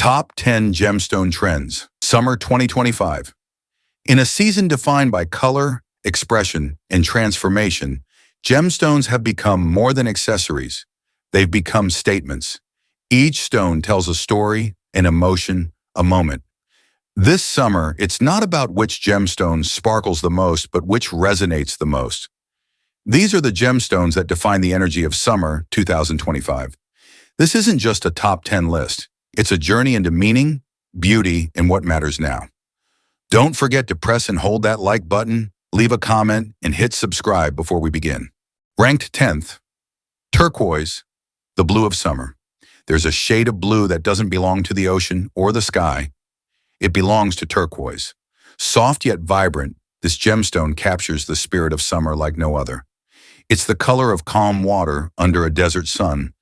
Top 10 Gemstone Trends, Summer 2025. In a season defined by color, expression, and transformation, gemstones have become more than accessories. They've become statements. Each stone tells a story, an emotion, a moment. This summer, it's not about which gemstone sparkles the most, but which resonates the most. These are the gemstones that define the energy of summer 2025. This isn't just a top 10 list. It's a journey into meaning, beauty, and what matters now. Don't forget to press and hold that like button, leave a comment, and hit subscribe before we begin. Ranked 10th, Turquoise, the blue of summer. There's a shade of blue that doesn't belong to the ocean or the sky. It belongs to turquoise. Soft yet vibrant, this gemstone captures the spirit of summer like no other. It's the color of calm water under a desert sun,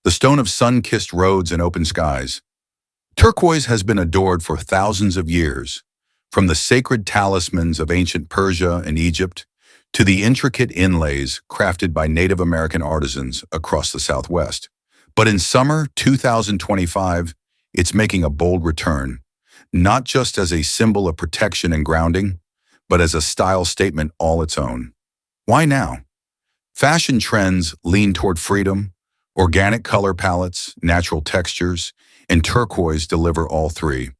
the stone of sun-kissed roads and open skies. Turquoise has been adored for thousands of years, from the sacred talismans of ancient Persia and Egypt to the intricate inlays crafted by Native American artisans across the Southwest. But in summer 2025, it's making a bold return, not just as a symbol of protection and grounding, but as a style statement all its own. Why now? Fashion trends lean toward freedom. Organic color palettes, natural textures, and turquoise deliver all three.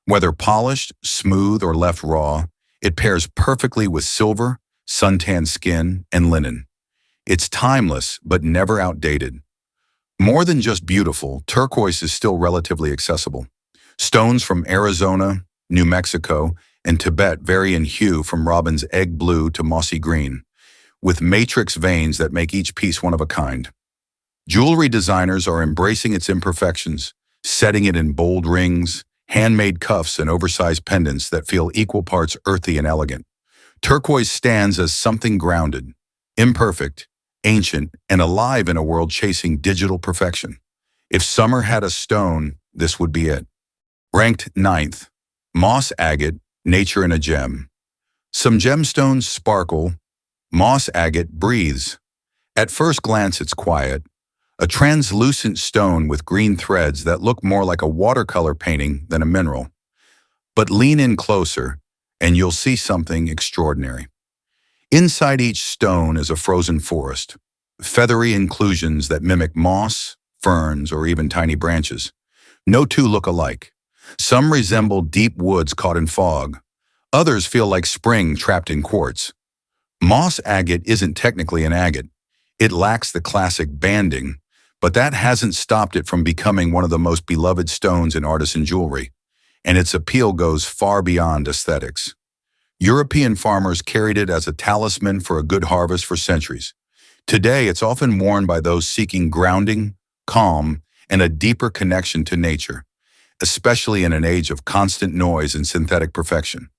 Whether polished, smooth, or left raw, it pairs perfectly with silver, suntan skin, and linen. It's timeless, but never outdated. More than just beautiful, turquoise is still relatively accessible. Stones from Arizona, New Mexico, and Tibet vary in hue from robin's egg blue to mossy green, with matrix veins that make each piece one of a kind. Jewelry designers are embracing its imperfections, setting it in bold rings, handmade cuffs, and oversized pendants that feel equal parts earthy and elegant. Turquoise stands as something grounded, imperfect, ancient, and alive in a world chasing digital perfection. If summer had a stone, this would be it. Ranked 9th, Moss Agate, Nature in a Gem. Some gemstones sparkle. Moss agate breathes. At first glance, it's quiet. A translucent stone with green threads that look more like a watercolor painting than a mineral. But lean in closer, and you'll see something extraordinary. Inside each stone is a frozen forest, feathery inclusions that mimic moss, ferns, or even tiny branches. No two look alike. Some resemble deep woods caught in fog. Others feel like spring trapped in quartz. Moss agate isn't technically an agate. It lacks the classic banding, but that hasn't stopped it from becoming one of the most beloved stones in artisan jewelry, and its appeal goes far beyond aesthetics. European farmers carried it as a talisman for a good harvest for centuries. Today, it's often worn by those seeking grounding, calm, and a deeper connection to nature, especially in an age of constant noise and synthetic perfection.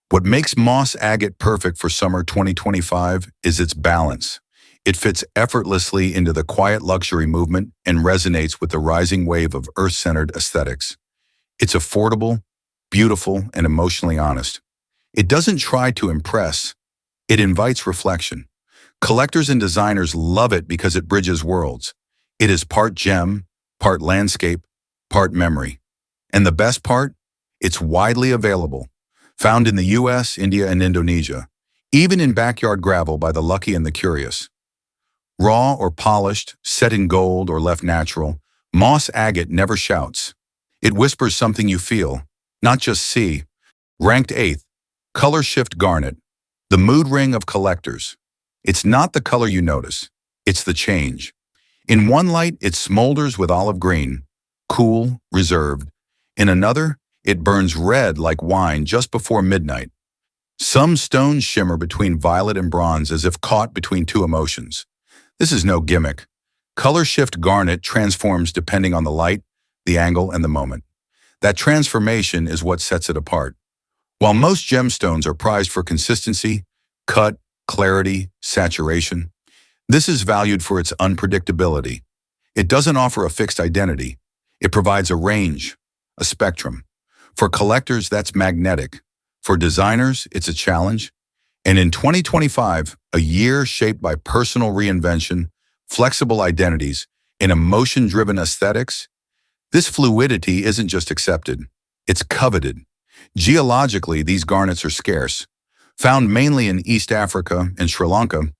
What makes moss agate perfect for summer 2025 is its balance. It fits effortlessly into the quiet luxury movement and resonates with the rising wave of earth-centered aesthetics. It's affordable, beautiful, and emotionally honest. It doesn't try to impress. It invites reflection. Collectors and designers love it because it bridges worlds. It is part gem, part landscape, part memory. And the best part? It's widely available. Found in the US, India, and Indonesia, even in backyard gravel by the lucky and the curious. Raw or polished, set in gold or left natural, moss agate never shouts. It whispers something you feel, not just see. Ranked 8th, Color Shift Garnet, the mood ring of collectors. It's not the color you notice, it's the change. In one light, it smolders with olive green, cool, reserved. In another, it burns red like wine just before midnight. Some stones shimmer between violet and bronze as if caught between two emotions. This is no gimmick. Color Shift Garnet transforms depending on the light, the angle, and the moment. That transformation is what sets it apart. While most gemstones are prized for consistency, cut, clarity, saturation, this is valued for its unpredictability. It doesn't offer a fixed identity. It provides a range, a spectrum. For collectors, that's magnetic. For designers, it's a challenge. And in 2025, a year shaped by personal reinvention, flexible identities, and emotion-driven aesthetics, This fluidity isn't just accepted, it's coveted. Geologically, these garnets are scarce. Found mainly in East Africa and Sri Lanka,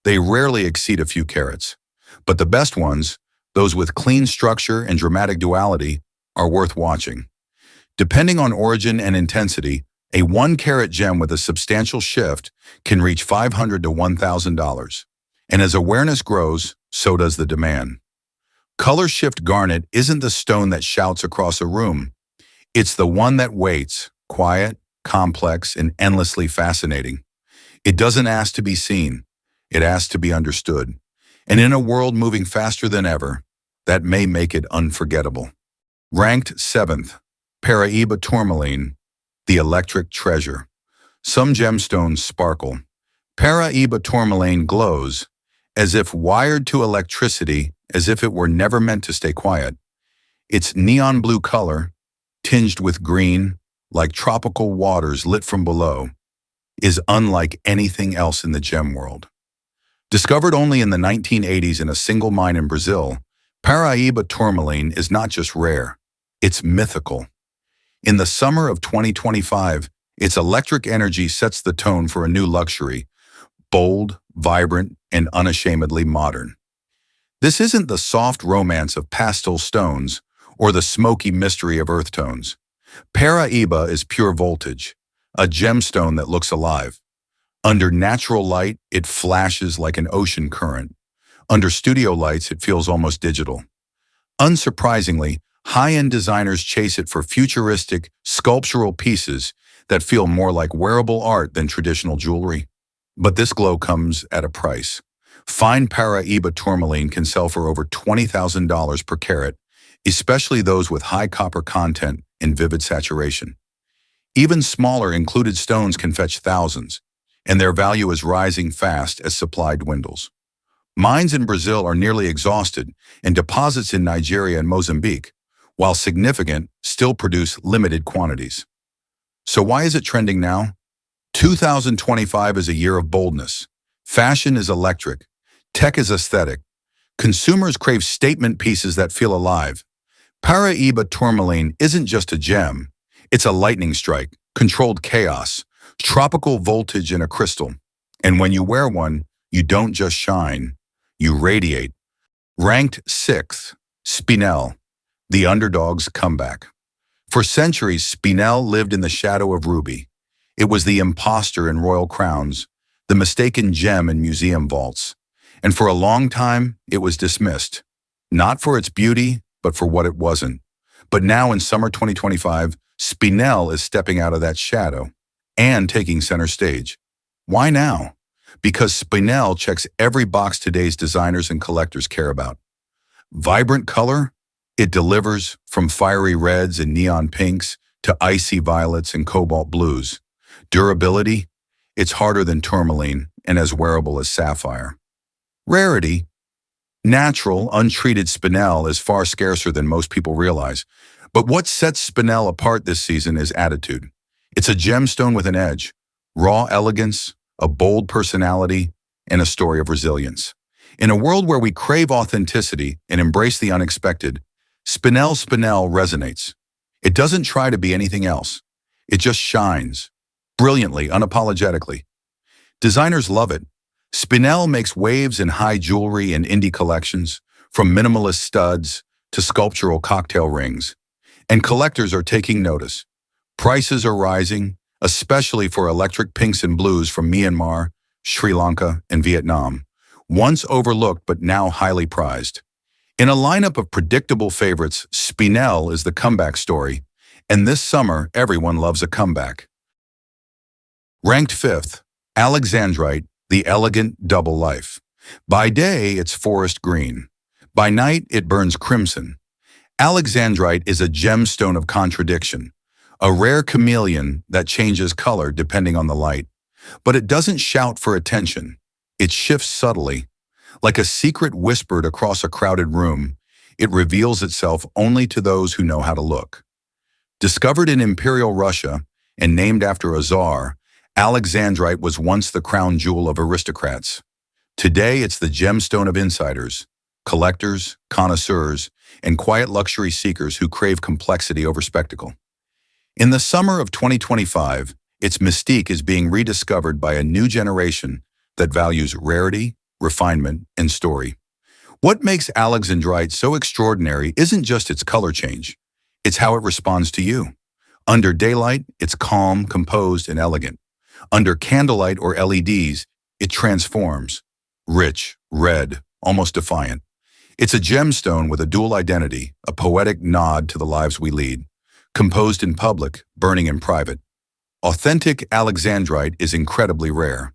they rarely exceed a few carats. But the best ones, those with clean structure and dramatic duality, are worth watching. Depending on origin and intensity, a 1-carat gem with a substantial shift can reach $500 to $1,000. And as awareness grows, so does the demand. Color shift garnet isn't the stone that shouts across a room. It's the one that waits, quiet, complex, and endlessly fascinating. It doesn't ask to be seen. It asks to be understood. And in a world moving faster than ever, that may make it unforgettable. Ranked 7th, Paraíba Tourmaline, the electric treasure. Some gemstones sparkle. Paraíba Tourmaline glows, as if wired to electricity, as if it were never meant to stay quiet. Its neon blue color, tinged with green, like tropical waters lit from below, is unlike anything else in the gem world. Discovered only in the 1980s in a single mine in Brazil, Paraíba Tourmaline is not just rare, it's mythical. In the summer of 2025, its electric energy sets the tone for a new luxury, bold, vibrant, and unashamedly modern. This isn't the soft romance of pastel stones or the smoky mystery of earth tones. Paraíba is pure voltage, a gemstone that looks alive. Under natural light, it flashes like an ocean current. Under studio lights, it feels almost digital. Unsurprisingly, high-end designers chase it for futuristic, sculptural pieces that feel more like wearable art than traditional jewelry. But this glow comes at a price. Fine Paraíba Tourmaline can sell for over $20,000 per carat, especially those with high copper content and vivid saturation. Even smaller included stones can fetch thousands, and their value is rising fast as supply dwindles. Mines in Brazil are nearly exhausted, and deposits in Nigeria and Mozambique, while significant, still produce limited quantities. So why is it trending now? 2025 is a year of boldness. Fashion is electric. Tech is aesthetic. Consumers crave statement pieces that feel alive. Paraíba Tourmaline isn't just a gem. It's a lightning strike, controlled chaos, tropical voltage in a crystal. And when you wear one, you don't just shine, you radiate. Ranked 6th, Spinel, the underdog's comeback. For centuries, Spinel lived in the shadow of ruby. It was the imposter in royal crowns, the mistaken gem in museum vaults. And for a long time, it was dismissed. Not for its beauty, but for what it wasn't. But now in summer 2025, Spinel is stepping out of that shadow and taking center stage. Why now? Because Spinel checks every box today's designers and collectors care about. Vibrant color? It delivers from fiery reds and neon pinks to icy violets and cobalt blues. Durability? It's harder than tourmaline and as wearable as sapphire. Rarity? Natural, untreated Spinel is far scarcer than most people realize. But what sets Spinel apart this season is attitude. It's a gemstone with an edge, raw elegance, a bold personality, and a story of resilience. In a world where we crave authenticity and embrace the unexpected, Spinel resonates. It doesn't try to be anything else. It just shines, brilliantly, unapologetically. Designers love it. Spinel makes waves in high jewelry and indie collections, from minimalist studs to sculptural cocktail rings. And collectors are taking notice. Prices are rising, especially for electric pinks and blues from Myanmar, Sri Lanka, and Vietnam, once overlooked but now highly prized. In a lineup of predictable favorites, Spinel is the comeback story, and this summer everyone loves a comeback. Ranked 5th, Alexandrite, the elegant double life. By day, it's forest green. By night, it burns crimson. Alexandrite is a gemstone of contradiction, a rare chameleon that changes color depending on the light. But it doesn't shout for attention. It shifts subtly. Like a secret whispered across a crowded room, it reveals itself only to those who know how to look. Discovered in Imperial Russia and named after a czar, Alexandrite was once the crown jewel of aristocrats. Today, it's the gemstone of insiders, collectors, connoisseurs, and quiet luxury seekers who crave complexity over spectacle. In the summer of 2025, its mystique is being rediscovered by a new generation that values rarity, refinement, and story. What makes Alexandrite so extraordinary isn't just its color change, it's how it responds to you. Under daylight, it's calm, composed, and elegant. Under candlelight or LEDs, it transforms. Rich, red, almost defiant. It's a gemstone with a dual identity, a poetic nod to the lives we lead. Composed in public, burning in private. Authentic Alexandrite is incredibly rare.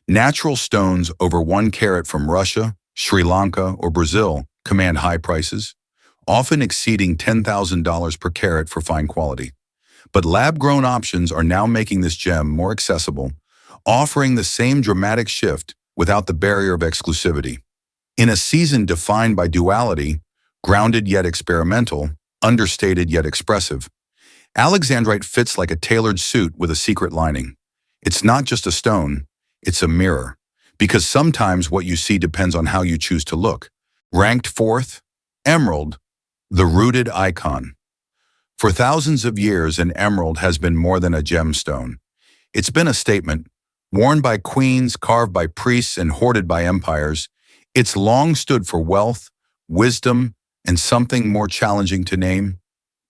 Natural stones over 1 carat from Russia, Sri Lanka, or Brazil command high prices, often exceeding $10,000 per carat for fine quality. But lab-grown options are now making this gem more accessible, offering the same dramatic shift without the barrier of exclusivity. In a season defined by duality, grounded yet experimental, understated yet expressive, Alexandrite fits like a tailored suit with a secret lining. It's not just a stone, it's a mirror, because sometimes what you see depends on how you choose to look. Ranked fourth, emerald, the rooted icon. For thousands of years, an emerald has been more than a gemstone. It's been a statement, worn by queens, carved by priests, and hoarded by empires. It's long stood for wealth, wisdom, and something more challenging to name,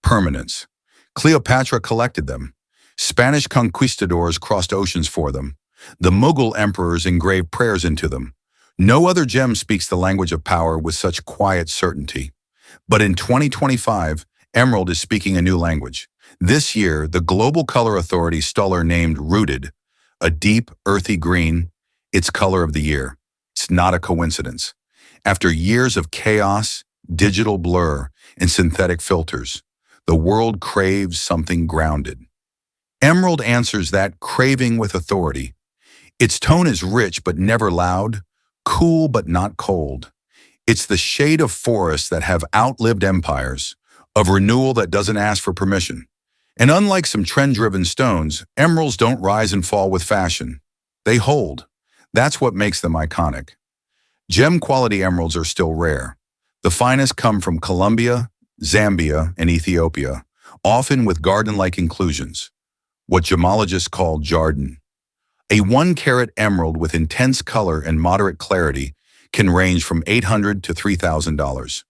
permanence. Cleopatra collected them. Spanish conquistadors crossed oceans for them. The Mughal emperors engraved prayers into them. No other gem speaks the language of power with such quiet certainty. But in 2025, emerald is speaking a new language. This year, the Global Color Authority Stuller named Rooted, a deep, earthy green, its color of the year. It's not a coincidence. After years of chaos, digital blur, and synthetic filters, the world craves something grounded. Emerald answers that craving with authority. Its tone is rich but never loud, cool but not cold. It's the shade of forests that have outlived empires, of renewal that doesn't ask for permission. And unlike some trend-driven stones, emeralds don't rise and fall with fashion. They hold. That's what makes them iconic. Gem-quality emeralds are still rare. The finest come from Colombia, Zambia, and Ethiopia, often with garden-like inclusions, what gemologists call jardin. A 1-carat emerald with intense color and moderate clarity can range from $800 to $3,000.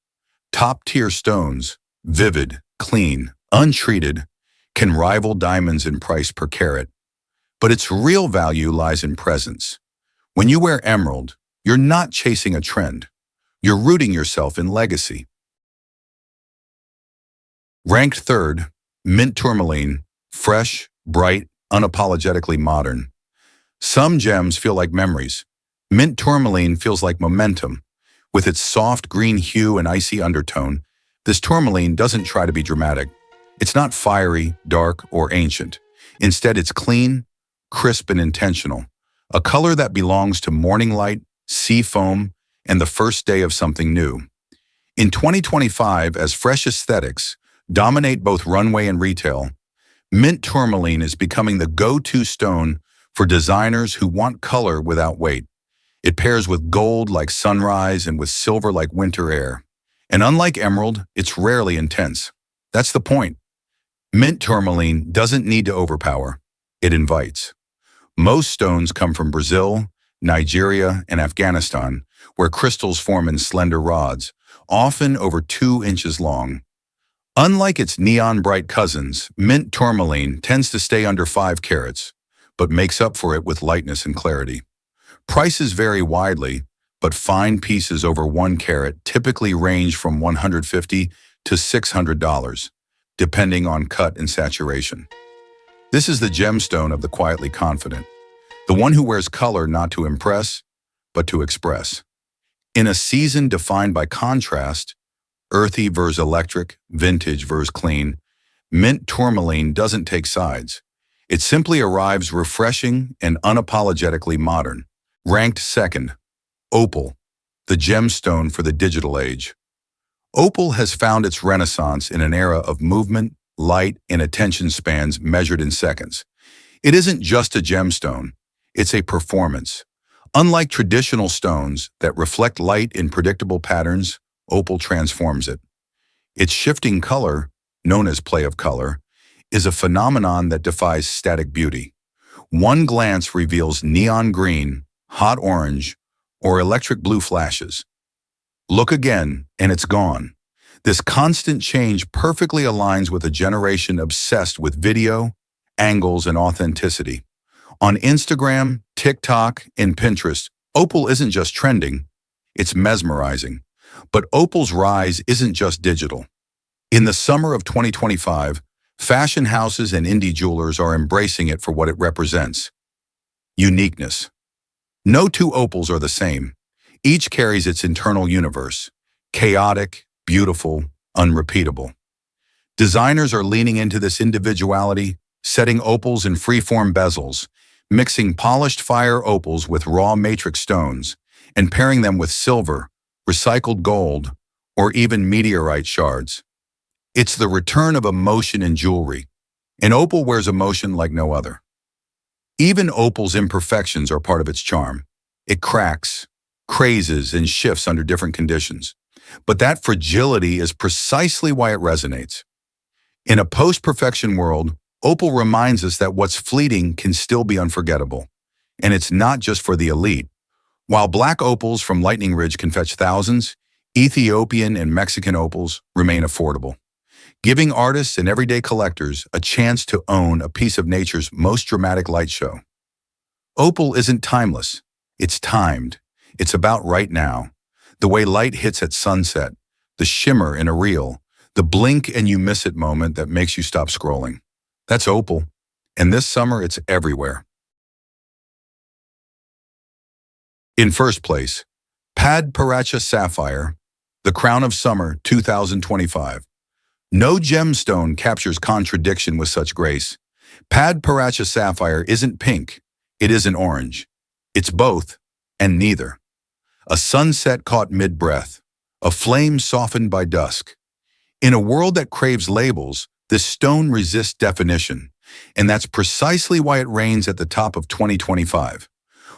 Top-tier stones, vivid, clean, untreated, can rival diamonds in price per carat. But its real value lies in presence. When you wear emerald, you're not chasing a trend. You're rooting yourself in legacy. Ranked third, mint tourmaline, fresh, bright, unapologetically modern. Some gems feel like memories. Mint tourmaline feels like momentum. With its soft green hue and icy undertone, this tourmaline doesn't try to be dramatic. It's not fiery, dark, or ancient. Instead, it's clean, crisp, and intentional. A color that belongs to morning light, sea foam, and the first day of something new. In 2025, as fresh aesthetics dominate both runway and retail, mint tourmaline is becoming the go-to stone for designers who want color without weight. It pairs with gold like sunrise and with silver like winter air. And unlike emerald, it's rarely intense. That's the point. Mint tourmaline doesn't need to overpower. It invites. Most stones come from Brazil, Nigeria, and Afghanistan, where crystals form in slender rods, often over 2 inches long. Unlike its neon-bright cousins, mint tourmaline tends to stay under 5 carats, but makes up for it with lightness and clarity. Prices vary widely, but fine pieces over 1 carat typically range from $150 to $600, depending on cut and saturation. This is the gemstone of the quietly confident, the one who wears color not to impress, but to express. In a season defined by contrast, earthy versus electric, vintage versus clean, mint tourmaline doesn't take sides. It simply arrives refreshing and unapologetically modern. Ranked second, Opal, the gemstone for the digital age. Opal has found its renaissance in an era of movement, light, and attention spans measured in seconds. It isn't just a gemstone, it's a performance, Unlike traditional stones that reflect light in predictable patterns, opal transforms it. Its shifting color, known as play of color, is a phenomenon that defies static beauty. One glance reveals neon green, hot orange, or electric blue flashes. Look again, and it's gone. This constant change perfectly aligns with a generation obsessed with video, angles, and authenticity. On Instagram, TikTok, and Pinterest, opal isn't just trending, it's mesmerizing. But opal's rise isn't just digital. In the summer of 2025, fashion houses and indie jewelers are embracing it for what it represents: uniqueness. No two opals are the same. Each carries its internal universe: chaotic, beautiful, unrepeatable. Designers are leaning into this individuality, setting opals in freeform bezels, mixing polished fire opals with raw matrix stones, and pairing them with silver, recycled gold, or even meteorite shards. It's the return of emotion in jewelry. An opal wears emotion like no other. Even opal's imperfections are part of its charm. It cracks, crazes, and shifts under different conditions. But that fragility is precisely why it resonates. In a post-perfection world, opal reminds us that what's fleeting can still be unforgettable. And it's not just for the elite. While black opals from Lightning Ridge can fetch thousands, Ethiopian and Mexican opals remain affordable, giving artists and everyday collectors a chance to own a piece of nature's most dramatic light show. Opal isn't timeless, it's timed. It's about right now. The way light hits at sunset, the shimmer in a reel, the blink and you miss it moment that makes you stop scrolling. That's opal, and this summer it's everywhere. In first place, Padparadscha Sapphire, the crown of summer 2025. No gemstone captures contradiction with such grace. Padparadscha Sapphire isn't pink, it isn't orange. It's both, and neither. A sunset caught mid-breath, a flame softened by dusk. In a world that craves labels, this stone resists definition, and that's precisely why it reigns at the top of 2025.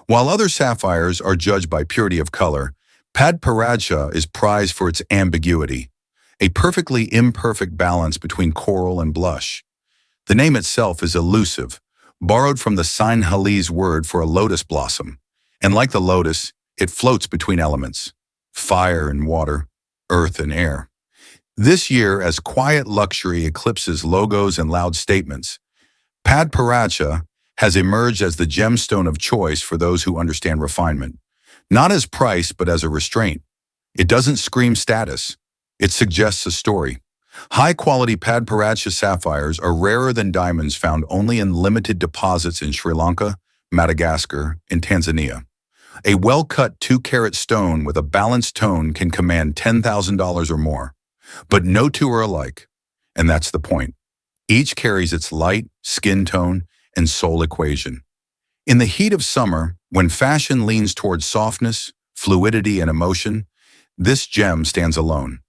While other sapphires are judged by purity of color, Padparadscha is prized for its ambiguity, a perfectly imperfect balance between coral and blush. The name itself is elusive, borrowed from the Sinhalese word for a lotus blossom, and like the lotus, it floats between elements: fire and water, earth and air. This year, as quiet luxury eclipses logos and loud statements, Padparadscha has emerged as the gemstone of choice for those who understand refinement, not as price but as a restraint. It doesn't scream status, it suggests a story. High-quality Padparadscha sapphires are rarer than diamonds found only in limited deposits in Sri Lanka, Madagascar, and Tanzania. A well-cut 2-carat stone with a balanced tone can command $10,000 or more. But no two are alike, and that's the point. Each carries its light, skin tone, and soul equation. In the heat of summer, when fashion leans towards softness, fluidity, and emotion, this gem stands alone.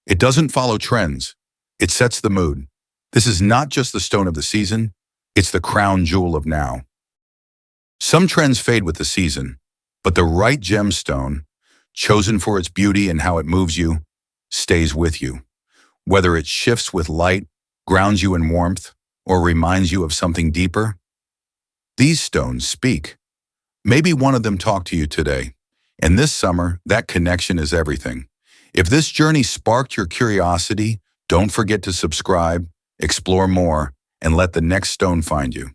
It doesn't follow trends. It sets the mood. This is not just the stone of the season, it's the crown jewel of now. Some trends fade with the season, but the right gemstone, chosen for its beauty and how it moves you, stays with you. Whether it shifts with light, grounds you in warmth, or reminds you of something deeper, these stones speak. Maybe one of them talked to you today, and this summer, that connection is everything. If this journey sparked your curiosity, don't forget to subscribe, explore more, and let the next stone find you.